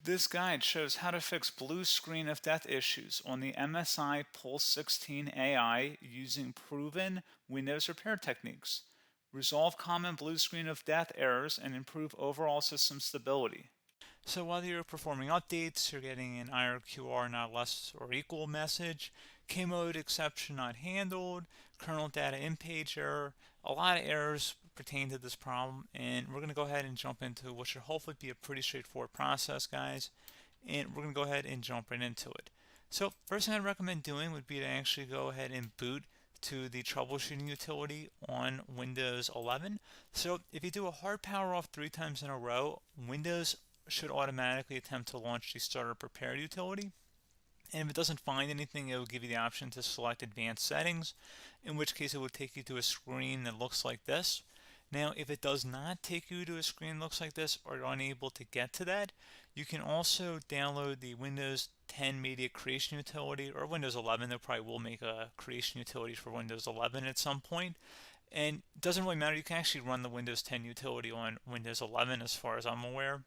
This guide shows how to fix blue screen of death issues on the MSI Pulse 16 AI using proven Windows repair techniques, resolve common blue screen of death errors, and improve overall system stability. So whether you're performing updates, you're getting an IRQR not less or equal message, K-mode exception not handled, kernel data in page error, a lot of errors pertain to this problem, and we're going to go ahead and jump into what should hopefully be a pretty straightforward process, guys, and we're going to go ahead and jump right into it. So first thing I'd recommend doing would be to actually go ahead and boot to the troubleshooting utility on Windows 11. So if you do a hard power off 3 times in a row, Windows should automatically attempt to launch the startup repair utility. And if it doesn't find anything, it will give you the option to select advanced settings, in which case it will take you to a screen that looks like this. Now, if it does not take you to a screen that looks like this, or you're unable to get to that, you can also download the Windows 10 Media Creation Utility, or Windows 11. They probably will make a creation utility for Windows 11 at some point. And it doesn't really matter, you can actually run the Windows 10 utility on Windows 11 as far as I'm aware.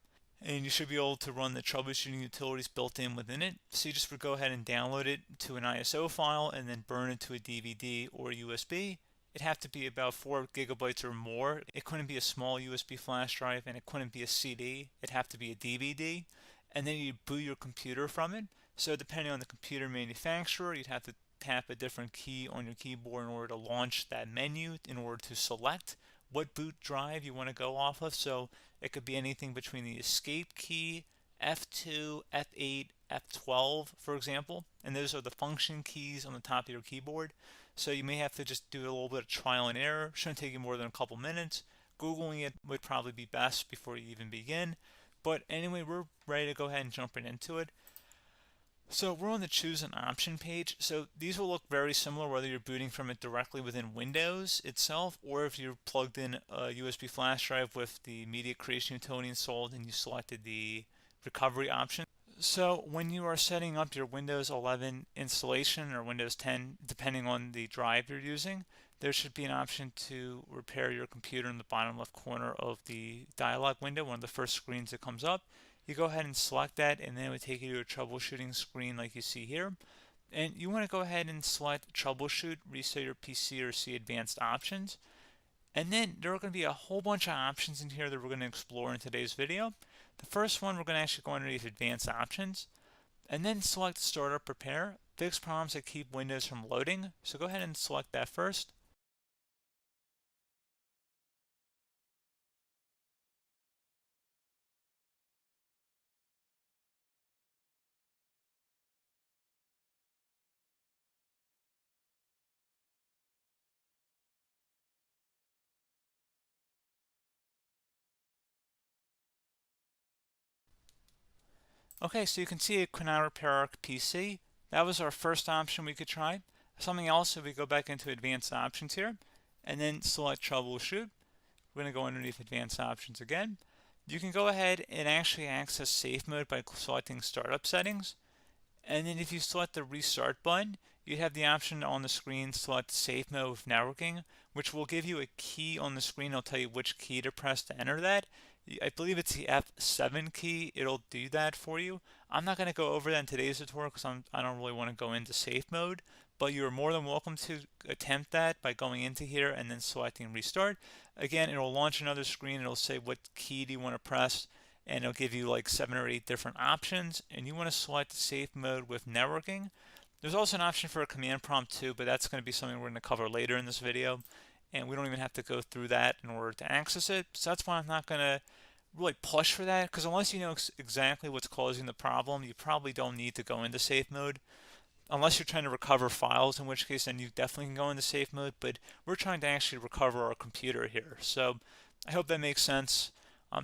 And you should be able to run the troubleshooting utilities built in within it. So you just would go ahead and download it to an ISO file and then burn it to a DVD or USB. It'd have to be about 4 gigabytes or more. It couldn't be a small USB flash drive, and it couldn't be a CD. It'd have to be a DVD. And then you boot your computer from it. So depending on the computer manufacturer, you'd have to tap a different key on your keyboard in order to launch that menu, in order to select what boot drive you want to go off of. So it could be anything between the escape key, F2, F8, F12, for example, and those are the function keys on the top of your keyboard. So you may have to just do a little bit of trial and error. Shouldn't take you more than a couple minutes. Googling it would probably be best before you even begin. But anyway, we're ready to go ahead and jump right into it. So we're on the choose an option page. So these will look very similar whether you're booting from it directly within Windows itself, or if you're plugged in a USB flash drive with the media creation utility installed and you selected the recovery option. So when you are setting up your Windows 11 installation or Windows 10, depending on the drive you're using, there should be an option to repair your computer in the bottom left corner of the dialog window, one of the first screens that comes up. You go ahead and select that, and then it would take you to a troubleshooting screen like you see here. And you want to go ahead and select troubleshoot, reset your PC, or see advanced options. And then there are going to be a whole bunch of options in here that we're going to explore in today's video. The first one, we're going to actually go underneath advanced options and then select startup repair, fix problems that keep Windows from loading. So go ahead and select that first. Okay, so you can see it could not repair our PC. That was our first option we could try. Something else, if we go back into advanced options here and then select troubleshoot, we're going to go underneath advanced options again. You can go ahead and actually access safe mode by selecting startup settings. And then if you select the restart button, you have the option on the screen select safe mode with networking, which will give you a key on the screen. It'll tell you which key to press to enter that. I believe it's the F7 key. It'll do that for you. I'm not going to go over that in today's tutorial because I don't really want to go into safe mode, but you're more than welcome to attempt that by going into here and then selecting restart. Again, it'll launch another screen. It'll say what key do you want to press, and it'll give you like 7 or 8 different options, and you want to select safe mode with networking. There's also an option for a command prompt too, but that's going to be something we're going to cover later in this video, and we don't even have to go through that in order to access it. So that's why I'm not going to really push for that, because unless you know exactly what's causing the problem, you probably don't need to go into safe mode. Unless you're trying to recover files, in which case then you definitely can go into safe mode, but we're trying to actually recover our computer here. So I hope that makes sense.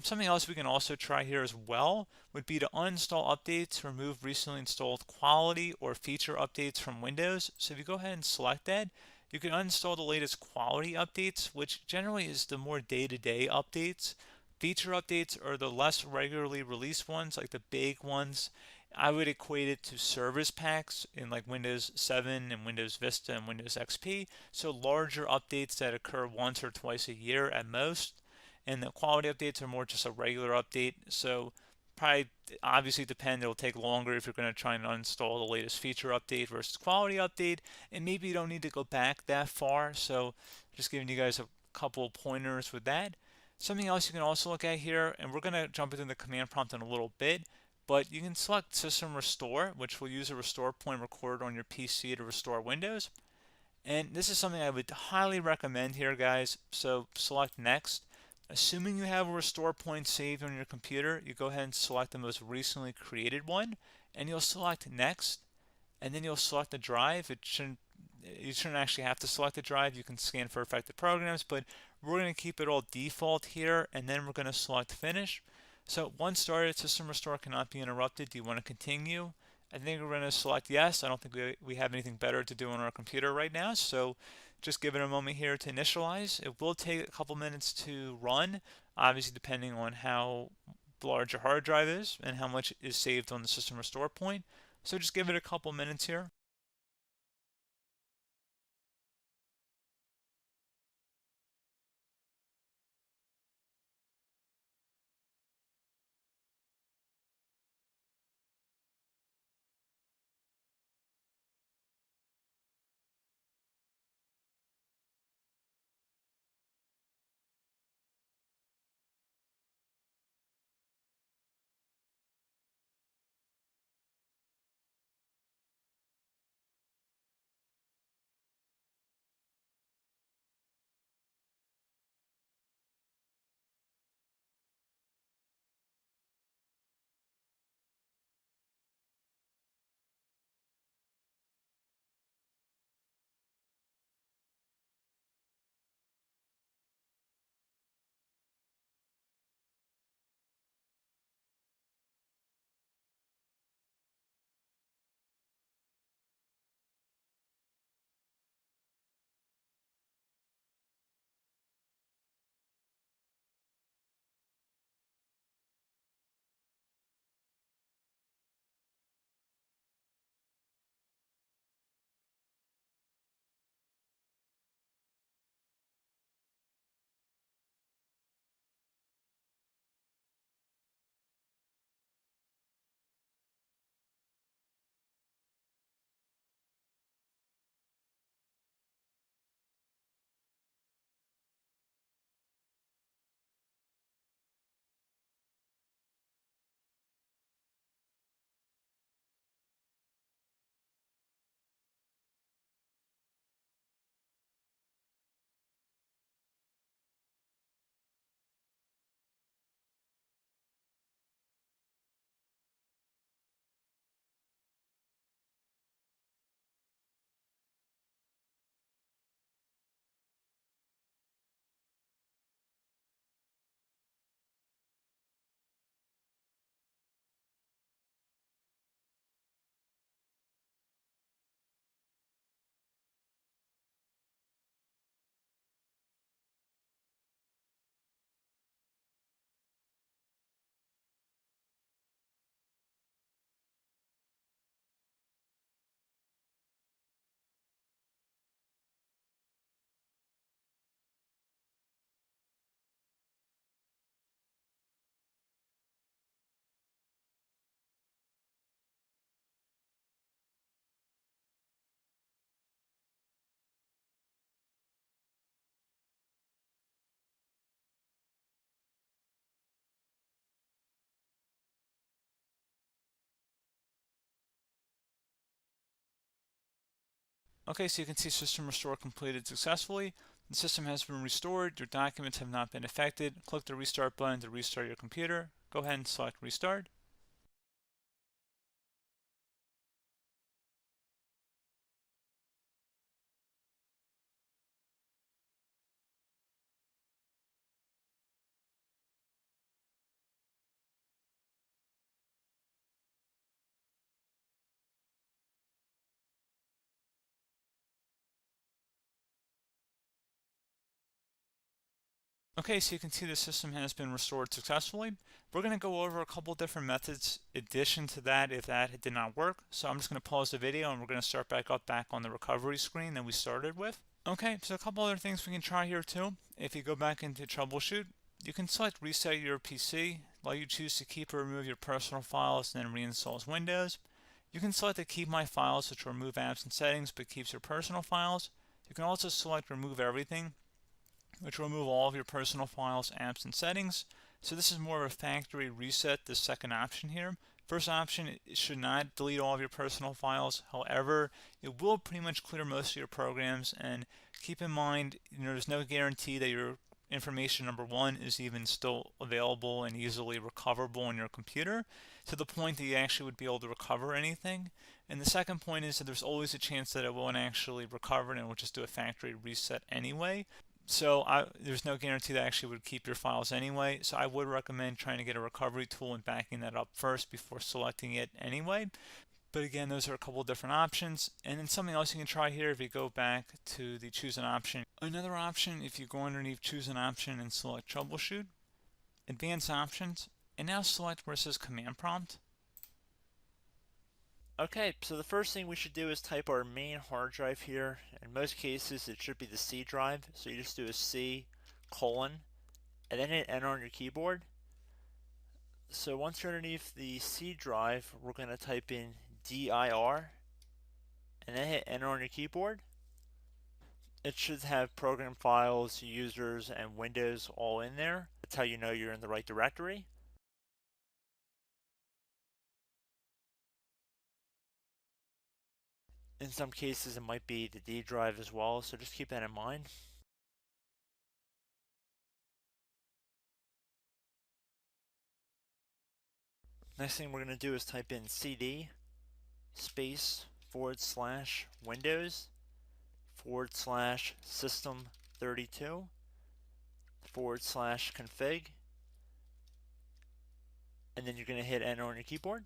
Something else we can also try here as well would be to uninstall updates, remove recently installed quality or feature updates from Windows. So if you go ahead and select that, you can uninstall the latest quality updates, which generally is the more day-to-day updates. Feature updates are the less regularly released ones, like the big ones. I would equate it to service packs in like Windows 7 and Windows Vista and Windows XP. So larger updates that occur once or twice a year at most. And the quality updates are more just a regular update. So probably obviously depend. It'll take longer if you're going to try and uninstall the latest feature update versus quality update, and maybe you don't need to go back that far. So just giving you guys a couple of pointers with that. Something else you can also look at here, and we're going to jump into the command prompt in a little bit, but you can select System Restore, which will use a restore point recorded on your PC to restore Windows. And this is something I would highly recommend here, guys. So select Next. Assuming you have a restore point saved on your computer, you go ahead and select the most recently created one, and you'll select Next, and then you'll select the drive. You shouldn't actually have to select the drive. You can scan for affected programs, but we're going to keep it all default here, and then we're going to select Finish. So once started, System Restore cannot be interrupted. Do you want to continue? I think we're going to select yes. I don't think we have anything better to do on our computer right now, so just give it a moment here to initialize. It will take a couple minutes to run, obviously depending on how large your hard drive is and how much is saved on the System Restore point. So just give it a couple minutes here. Okay, so you can see System Restore completed successfully. The system has been restored. Your documents have not been affected. Click the Restart button to restart your computer. Go ahead and select Restart. Okay, so you can see the system has been restored successfully. We're going to go over a couple different methods in addition to that if that did not work. So I'm just going to pause the video and we're going to start back on the recovery screen that we started with. Okay, so a couple other things we can try here too. If you go back into troubleshoot, you can select reset your PC while you choose to keep or remove your personal files and then reinstalls Windows. You can select to keep my files, which will remove apps and settings but keeps your personal files. You can also select remove everything, which will remove all of your personal files, apps, and settings. So this is more of a factory reset, the second option here. First option, it should not delete all of your personal files. However, it will pretty much clear most of your programs, and keep in mind, there's no guarantee that your information, number one, is even still available and easily recoverable on your computer to the point that you actually would be able to recover anything. And the second point is that there's always a chance that it won't actually recover and it will just do a factory reset anyway. So there's no guarantee that actually would keep your files anyway. So I would recommend trying to get a recovery tool and backing that up first before selecting it anyway. But again, those are a couple of different options. And then something else you can try here, if you go back to the choose an option. Another option, if you go underneath choose an option and select troubleshoot, advanced options, and now select where it says command prompt. Okay, so the first thing we should do is type our main hard drive here. In most cases, it should be the C drive. So you just do a C colon and then hit enter on your keyboard. So once you're underneath the C drive, we're going to type in dir and then hit enter on your keyboard. It should have program files, users, and Windows all in there. That's how you know you're in the right directory. In some cases, it might be the D drive as well, so just keep that in mind. Next thing we're going to do is type in cd space /Windows /system32 /config, and then you're going to hit enter on your keyboard.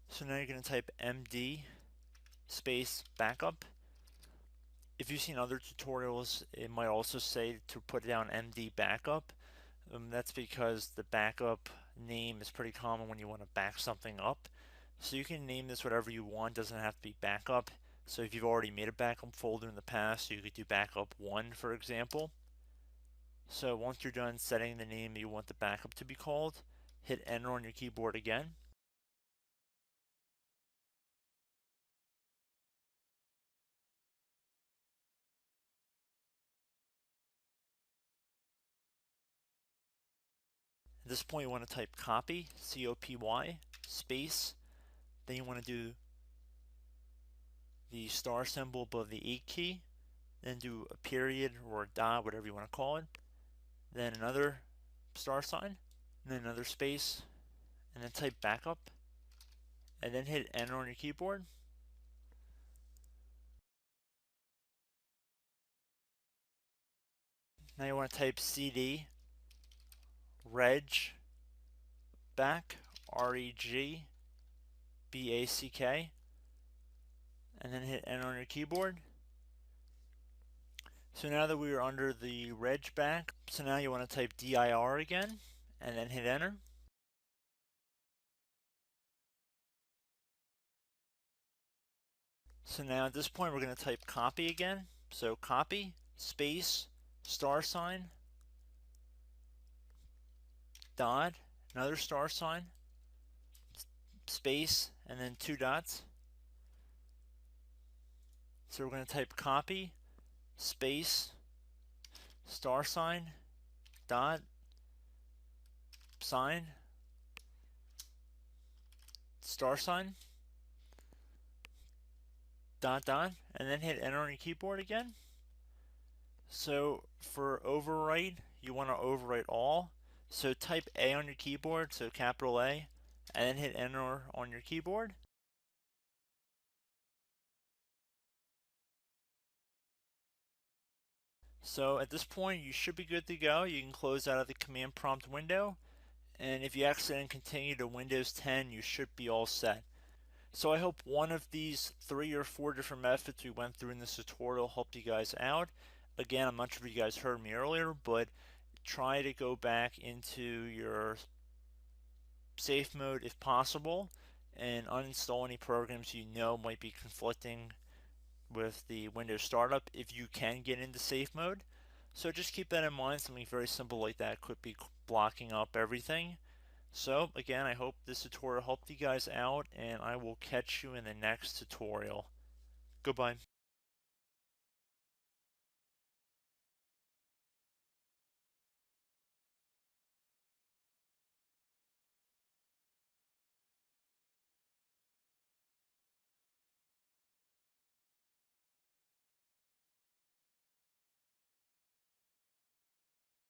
So now you're going to type md space backup. If you've seen other tutorials, it might also say to put down md backup. That's because the backup name is pretty common when you want to back something up. So you can name this whatever you want, doesn't have to be backup. So if you've already made a backup folder in the past, you could do backup 1, for example. So once you're done setting the name you want the backup to be called, hit enter on your keyboard again. At this point you want to type copy, C-O-P-Y, space, then you want to do the star symbol above the 8 key, then do a period or a dot, whatever you want to call it, then another star sign, and then another space, and then type backup, and then hit enter on your keyboard. Now you want to type cd reg back, R-E-G-B-A-C-K, and then hit enter on your keyboard. So now that we are under the reg back, so now you want to type dir again, and then hit enter. So now at this point we're going to type copy again. So copy, space, star sign, dot, another star sign, space, and then 2 dots. So we're going to type copy, space, star sign, dot, sign, star sign, dot, dot, and then hit enter on your keyboard again. So for overwrite, you want to overwrite all. So type A on your keyboard, so capital A, and then hit enter on your keyboard. So at this point you should be good to go. You can close out of the command prompt window, and if you accidentally continue to Windows 10 you should be all set. So I hope one of these 3 or 4 different methods we went through in this tutorial helped you guys out. Again, I'm not sure if you guys heard me earlier, but try to go back into your safe mode if possible and uninstall any programs you know might be conflicting with the Windows startup if you can get into safe mode. So just keep that in mind. Something very simple like that could be blocking up everything. So again, I hope this tutorial helped you guys out, and I will catch you in the next tutorial. Goodbye.